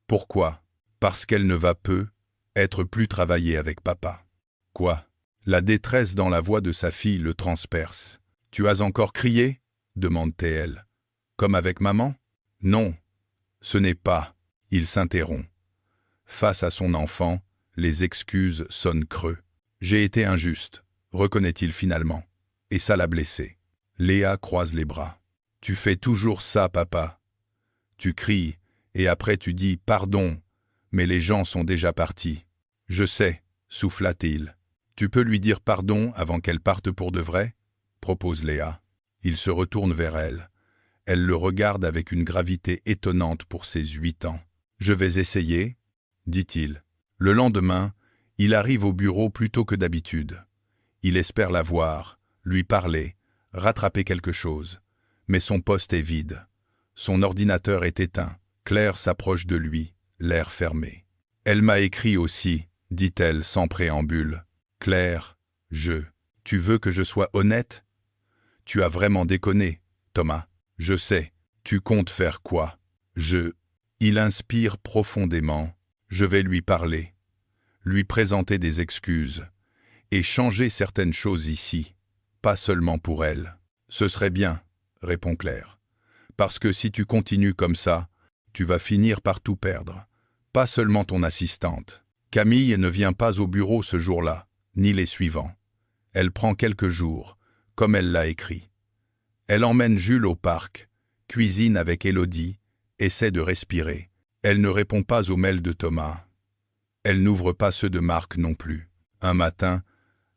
A: Pourquoi ? Parce qu'elle ne va peu être plus travaillée avec papa. » Quoi ? La détresse dans la voix de sa fille le transperce. « Tu as encore crié ?» demande-t-elle. « Comme avec maman ? » « Non, ce n'est pas. » Il s'interrompt. Face à son enfant, les excuses sonnent creux. « J'ai été injuste, » reconnaît-il finalement. Et ça l'a blessé. Léa croise les bras. « Tu fais toujours ça, papa. Tu cries, et après tu dis « pardon », mais les gens sont déjà partis. « Je sais », souffla-t-il. « Tu peux lui dire pardon avant qu'elle parte pour de vrai ?» propose Léa. Il se retourne vers elle. Elle le regarde avec une gravité étonnante pour ses 8 ans. « Je vais essayer », dit-il. Le lendemain, il arrive au bureau plus tôt que d'habitude. Il espère la voir, lui parler, rattraper quelque chose. Mais son poste est vide. Son ordinateur est éteint. Claire s'approche de lui, l'air fermé. « Elle m'a écrit aussi, » dit-elle sans préambule. « Claire, tu veux que je sois honnête ? Tu as vraiment déconné, Thomas. Je sais. Tu comptes faire quoi ? Il inspire profondément. Je vais lui parler, lui présenter des excuses, et changer certaines choses ici, pas seulement pour elle. Ce serait bien, répond Claire. Parce que si tu continues comme ça, tu vas finir par tout perdre. Pas seulement ton assistante. Camille ne vient pas au bureau ce jour-là, ni les suivants. Elle prend quelques jours, comme elle l'a écrit. Elle emmène Jules au parc, cuisine avec Élodie, essaie de respirer. Elle ne répond pas aux mails de Thomas. Elle n'ouvre pas ceux de Marc non plus. Un matin,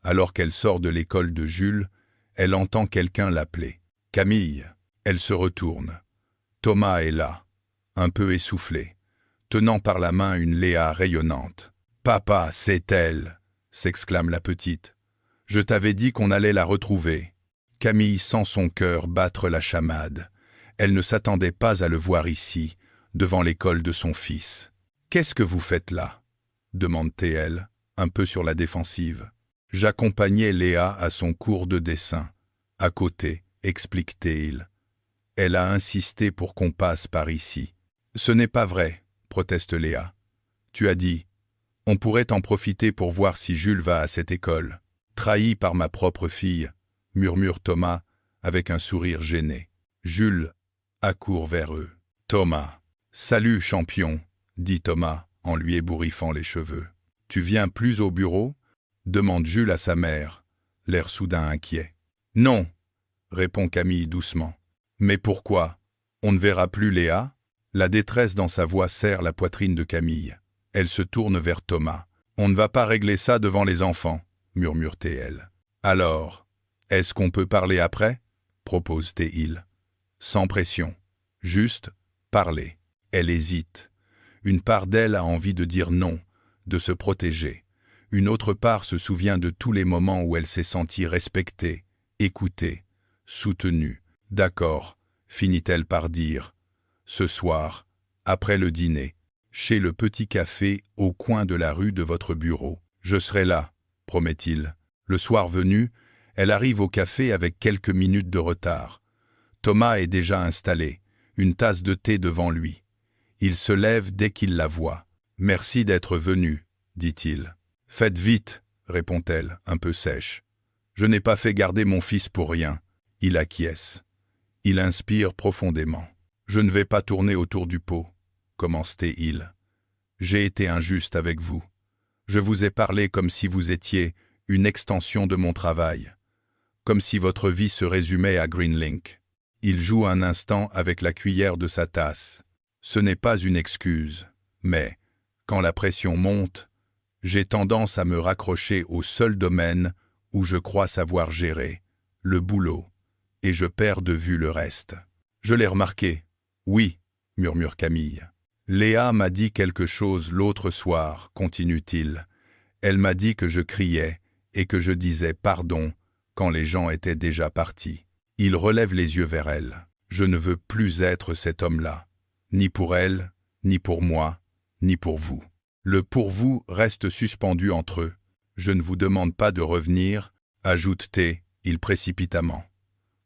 A: alors qu'elle sort de l'école de Jules, elle entend quelqu'un l'appeler. « Camille !» Elle se retourne. Thomas est là, un peu essoufflé, tenant par la main une Léa rayonnante. « Papa, c'est elle !» s'exclame la petite. « Je t'avais dit qu'on allait la retrouver. » Camille sent son cœur battre la chamade. Elle ne s'attendait pas à le voir ici, devant l'école de son fils. « Qu'est-ce que vous faites là ?» demande-t-elle, un peu sur la défensive. J'accompagnais Léa à son cours de dessin. À côté, explique-t-il. Elle a insisté pour qu'on passe par ici. Ce n'est pas vrai, proteste Léa. Tu as dit, on pourrait en profiter pour voir si Jules va à cette école. Trahi par ma propre fille, murmure Thomas avec un sourire gêné. Jules accourt vers eux. Thomas. Salut, champion, dit Thomas en lui ébouriffant les cheveux. Tu viens plus au bureau? Demande Jules à sa mère, l'air soudain inquiet. Non, répond Camille doucement. Mais pourquoi? On ne verra plus Léa? La détresse dans sa voix serre la poitrine de Camille. Elle se tourne vers Thomas. On ne va pas régler ça devant les enfants, murmure-t-elle. Alors, est-ce qu'on peut parler après? Propose-t-il. Sans pression. Juste parler. Elle hésite. Une part d'elle a envie de dire non, de se protéger. Une autre part se souvient de tous les moments où elle s'est sentie respectée, écoutée, soutenue. D'accord, finit-elle par dire. Ce soir, après le dîner, chez le petit café au coin de la rue de votre bureau. Je serai là, promet-il. Le soir venu, elle arrive au café avec quelques minutes de retard. Thomas est déjà installé, une tasse de thé devant lui. Il se lève dès qu'il la voit. « Merci d'être venu, dit-il. « Faites vite, répond-elle, un peu sèche. Je n'ai pas fait garder mon fils pour rien. » Il acquiesce. Il inspire profondément. « Je ne vais pas tourner autour du pot, commence-t-il. J'ai été injuste avec vous. Je vous ai parlé comme si vous étiez une extension de mon travail, comme si votre vie se résumait à Greenlink. » Il joue un instant avec la cuillère de sa tasse. Ce n'est pas une excuse, mais, quand la pression monte, j'ai tendance à me raccrocher au seul domaine où je crois savoir gérer, le boulot, et je perds de vue le reste. Je l'ai remarqué. Oui, murmure Camille. Léa m'a dit quelque chose l'autre soir, continue-t-il. Elle m'a dit que je criais et que je disais pardon quand les gens étaient déjà partis. Il relève les yeux vers elle. Je ne veux plus être cet homme-là, ni pour elle, ni pour moi, ni pour vous. Le pour vous reste suspendu entre eux. Je ne vous demande pas de revenir, ajoute-t-il précipitamment.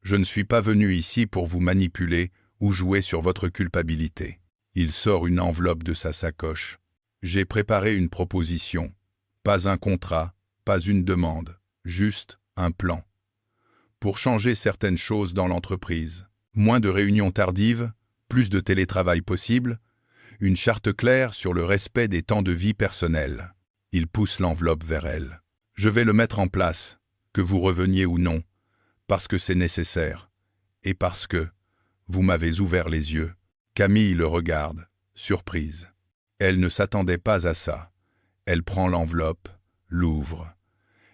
A: Je ne suis pas venu ici pour vous manipuler ou jouer sur votre culpabilité. Il sort une enveloppe de sa sacoche. J'ai préparé une proposition. Pas un contrat, pas une demande, juste un plan. Pour changer certaines choses dans l'entreprise. Moins de réunions tardives, plus de télétravail possible, une charte claire sur le respect des temps de vie personnels. Il pousse l'enveloppe vers elle. Je vais le mettre en place, que vous reveniez ou non, parce que c'est nécessaire, et parce que vous m'avez ouvert les yeux. Camille le regarde, surprise. Elle ne s'attendait pas à ça. Elle prend l'enveloppe, l'ouvre.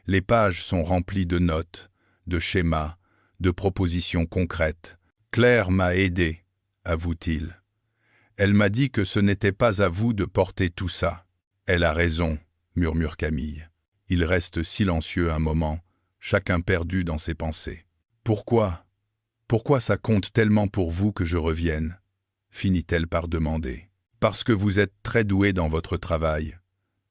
A: Les pages sont remplies de notes, de schémas, de propositions concrètes. Claire m'a aidé, avoue-t-il. Elle m'a dit que ce n'était pas à vous de porter tout ça. Elle a raison, murmure Camille. Il reste silencieux un moment, chacun perdu dans ses pensées. Pourquoi? Pourquoi ça compte tellement pour vous que je revienne? Finit-elle par demander. Parce que vous êtes très doué dans votre travail,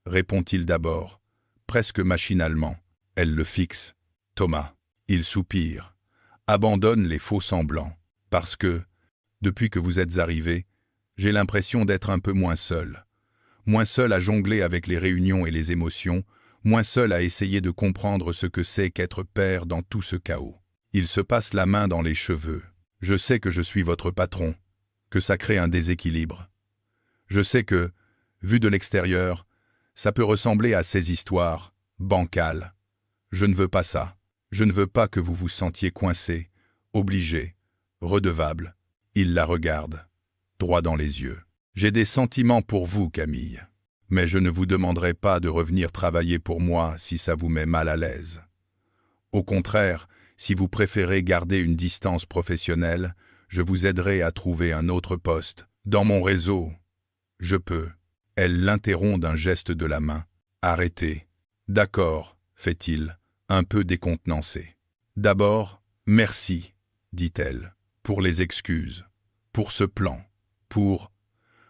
A: répond-il d'abord, presque machinalement. Elle le fixe. Thomas. Il soupire. Abandonne les faux semblants. Parce que, depuis que vous êtes arrivé, j'ai l'impression d'être un peu moins seul. Moins seul à jongler avec les réunions et les émotions, moins seul à essayer de comprendre ce que c'est qu'être père dans tout ce chaos. Il se passe la main dans les cheveux. Je sais que je suis votre patron, que ça crée un déséquilibre. Je sais que, vu de l'extérieur, ça peut ressembler à ces histoires, bancales. Je ne veux pas ça. Je ne veux pas que vous vous sentiez coincé, obligé, redevable. Il la regarde, droit dans les yeux. J'ai des sentiments pour vous, Camille. Mais je ne vous demanderai pas de revenir travailler pour moi si ça vous met mal à l'aise. Au contraire, si vous préférez garder une distance professionnelle, je vous aiderai à trouver un autre poste. Dans mon réseau, je peux. Elle l'interrompt d'un geste de la main. Arrêtez. D'accord, fait-il, un peu décontenancé. D'abord, merci, dit-elle, pour les excuses, pour ce plan, pour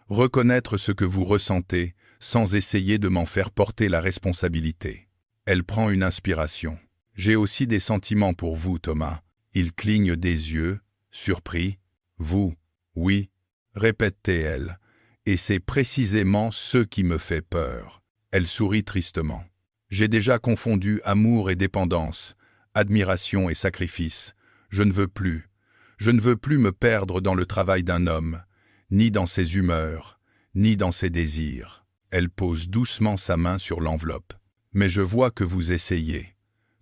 A: reconnaître ce que vous ressentez sans essayer de m'en faire porter la responsabilité. Elle prend une inspiration. J'ai aussi des sentiments pour vous, Thomas. Il cligne des yeux, surpris. Vous, oui, répète-t-elle. Et c'est précisément ce qui me fait peur. Elle sourit tristement. J'ai déjà confondu amour et dépendance, admiration et sacrifice. Je ne veux plus. Je ne veux plus me perdre dans le travail d'un homme, ni dans ses humeurs, ni dans ses désirs. Elle pose doucement sa main sur l'enveloppe. Mais je vois que vous essayez,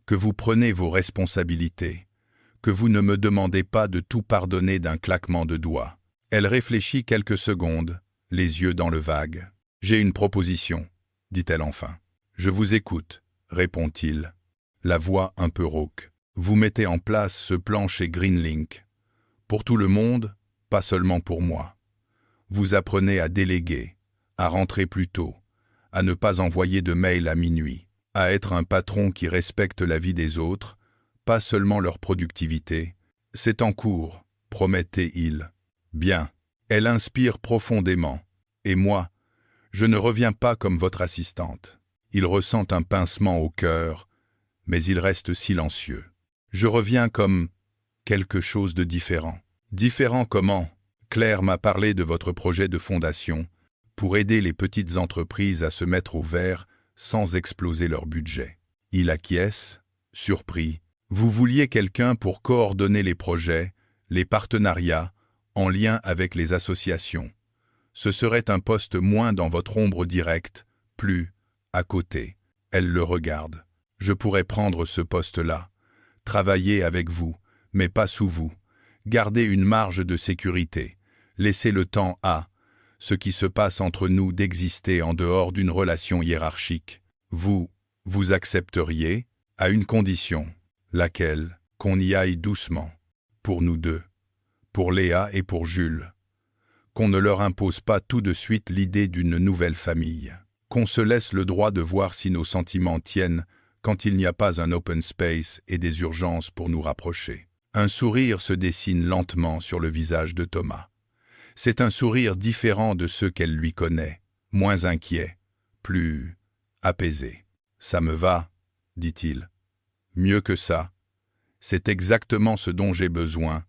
A: que vous prenez vos responsabilités, que vous ne me demandez pas de tout pardonner d'un claquement de doigts. Elle réfléchit quelques secondes, les yeux dans le vague. « J'ai une proposition, dit-elle enfin. « Je vous écoute, répond-il, la voix un peu rauque. Vous mettez en place ce plan chez Greenlink. Pour tout le monde, pas seulement pour moi. Vous apprenez à déléguer, à rentrer plus tôt, à ne pas envoyer de mails à minuit, à être un patron qui respecte la vie des autres, pas seulement leur productivité. C'est en cours, promettait-il. Bien. Elle inspire profondément. Et moi, je ne reviens pas comme votre assistante. Il ressent un pincement au cœur, mais il reste silencieux. Je reviens comme quelque chose de différent. Différent comment? Claire m'a parlé de votre projet de fondation pour aider les petites entreprises à se mettre au vert sans exploser leur budget. Il acquiesce, surpris. Vous vouliez quelqu'un pour coordonner les projets, les partenariats, en lien avec les associations. Ce serait un poste moins dans votre ombre directe, plus à côté. Elle le regarde. Je pourrais prendre ce poste-là, travailler avec vous, mais pas sous vous, garder une marge de sécurité, laisser le temps à ce qui se passe entre nous d'exister en dehors d'une relation hiérarchique. Vous accepteriez, à une condition, laquelle, qu'on y aille doucement, pour nous deux, pour Léa et pour Jules, qu'on ne leur impose pas tout de suite l'idée d'une nouvelle famille, qu'on se laisse le droit de voir si nos sentiments tiennent quand il n'y a pas un open space et des urgences pour nous rapprocher. Un sourire se dessine lentement sur le visage de Thomas. C'est un sourire différent de ceux qu'elle lui connaît, moins inquiet, plus apaisé. « Ça me va, dit-il. Mieux que ça. C'est exactement ce dont j'ai besoin,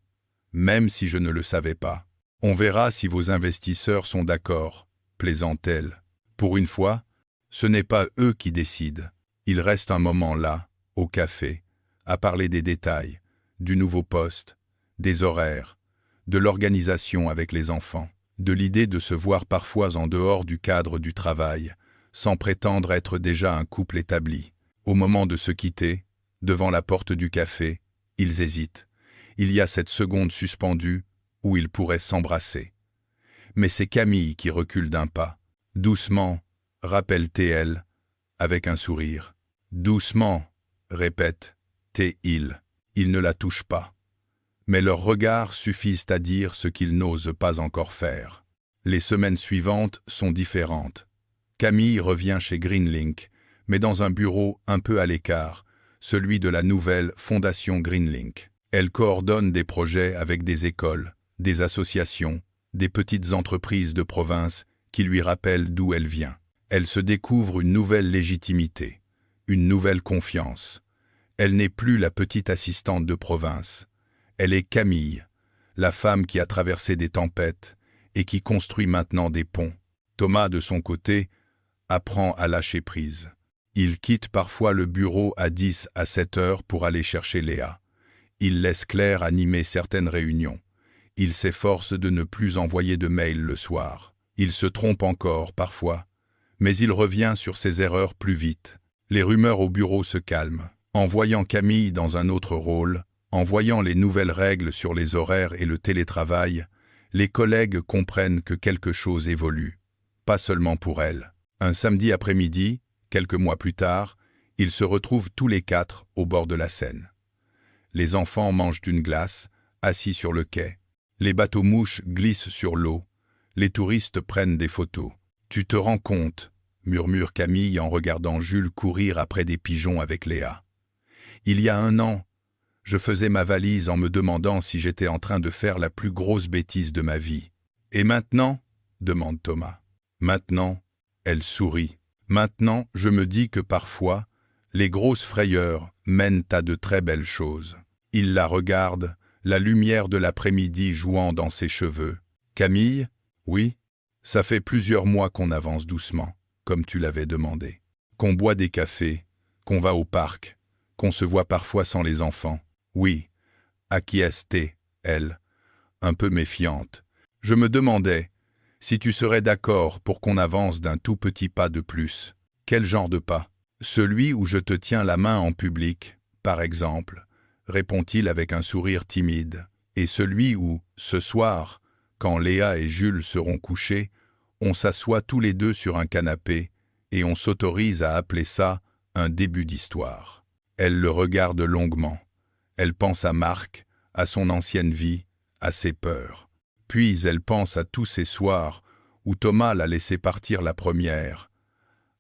A: même si je ne le savais pas. On verra si vos investisseurs sont d'accord, plaisante-t-elle. Pour une fois, ce n'est pas eux qui décident. Ils restent un moment là, au café, à parler des détails, du nouveau poste, des horaires, de l'organisation avec les enfants, de l'idée de se voir parfois en dehors du cadre du travail, sans prétendre être déjà un couple établi. Au moment de se quitter, devant la porte du café, ils hésitent. Il y a cette seconde suspendue où ils pourraient s'embrasser. Mais c'est Camille qui recule d'un pas. Doucement, rappelle-t-elle, avec un sourire. Doucement, répète-t-il. Ils ne la touchent pas. Mais leurs regards suffisent à dire ce qu'ils n'osent pas encore faire. Les semaines suivantes sont différentes. Camille revient chez Greenlink, mais dans un bureau un peu à l'écart, celui de la nouvelle Fondation Greenlink. Elle coordonne des projets avec des écoles, des associations, des petites entreprises de province qui lui rappellent d'où elle vient. Elle se découvre une nouvelle légitimité, une nouvelle confiance. Elle n'est plus la petite assistante de province. Elle est Camille, la femme qui a traversé des tempêtes et qui construit maintenant des ponts. Thomas, de son côté, apprend à lâcher prise. Il quitte parfois le bureau à 10 à 7 heures pour aller chercher Léa. Il laisse Claire animer certaines réunions. Il s'efforce de ne plus envoyer de mails le soir. Il se trompe encore parfois, mais il revient sur ses erreurs plus vite. Les rumeurs au bureau se calment. En voyant Camille dans un autre rôle, en voyant les nouvelles règles sur les horaires et le télétravail, les collègues comprennent que quelque chose évolue, pas seulement pour elle. Un samedi après-midi, quelques mois plus tard, ils se retrouvent tous les quatre au bord de la Seine. Les enfants mangent une glace, assis sur le quai. Les bateaux-mouches glissent sur l'eau. Les touristes prennent des photos. « Tu te rends compte ?» murmure Camille en regardant Jules courir après des pigeons avec Léa. « Il y a 1 an, je faisais ma valise en me demandant si j'étais en train de faire la plus grosse bêtise de ma vie. Et maintenant ?» demande Thomas. « Maintenant ?» Elle sourit. « Maintenant, je me dis que parfois, Les grosses frayeurs mènent à de très belles choses. Il la regarde, la lumière de l'après-midi jouant dans ses cheveux. Camille? Oui? Ça fait plusieurs mois qu'on avance doucement, comme tu l'avais demandé. Qu'on boit des cafés, qu'on va au parc, qu'on se voit parfois sans les enfants. Oui, acquiesce-t-elle, un peu méfiante. Je me demandais si tu serais d'accord pour qu'on avance d'un tout petit pas de plus. Quel genre de pas? Celui où je te tiens la main en public, par exemple, répond-il avec un sourire timide. Et celui où, ce soir, quand Léa et Jules seront couchés, on s'assoit tous les deux sur un canapé et on s'autorise à appeler ça un début d'histoire. Elle le regarde longuement. Elle pense à Marc, à son ancienne vie, à ses peurs. Puis elle pense à tous ces soirs où Thomas l'a laissé partir la première,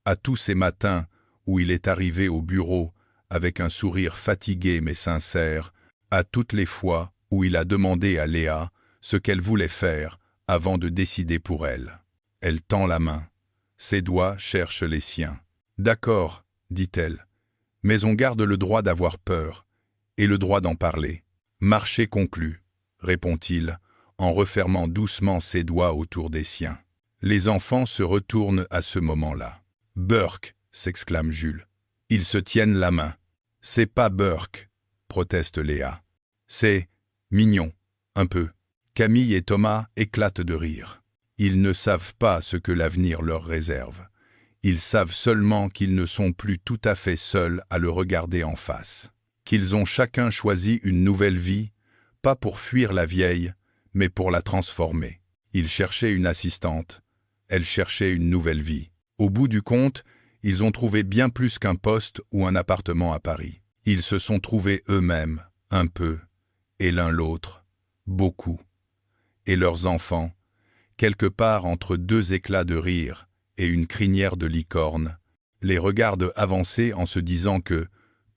A: à tous ces matins où il est arrivé au bureau avec un sourire fatigué mais sincère, à toutes les fois où il a demandé à Léa ce qu'elle voulait faire avant de décider pour elle. Elle tend la main. Ses doigts cherchent les siens. « D'accord, dit-elle, mais on garde le droit d'avoir peur et le droit d'en parler. »« Marché conclu, » répond-il, en refermant doucement ses doigts autour des siens. Les enfants se retournent à ce moment-là. « Burke !» s'exclame Jules. Ils se tiennent la main. « C'est pas Burke !» proteste Léa. « C'est mignon, un peu. » Camille et Thomas éclatent de rire. Ils ne savent pas ce que l'avenir leur réserve. Ils savent seulement qu'ils ne sont plus tout à fait seuls à le regarder en face. Qu'ils ont chacun choisi une nouvelle vie, pas pour fuir la vieille, mais pour la transformer. Ils cherchaient une assistante, elle cherchait une nouvelle vie. Au bout du compte, ils ont trouvé bien plus qu'un poste ou un appartement à Paris. Ils se sont trouvés eux-mêmes, un peu, et l'un l'autre, beaucoup. Et leurs enfants, quelque part entre deux éclats de rire et une crinière de licorne, les regardent avancer en se disant que,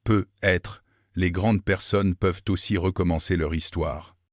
A: peut-être, les grandes personnes peuvent aussi recommencer leur histoire.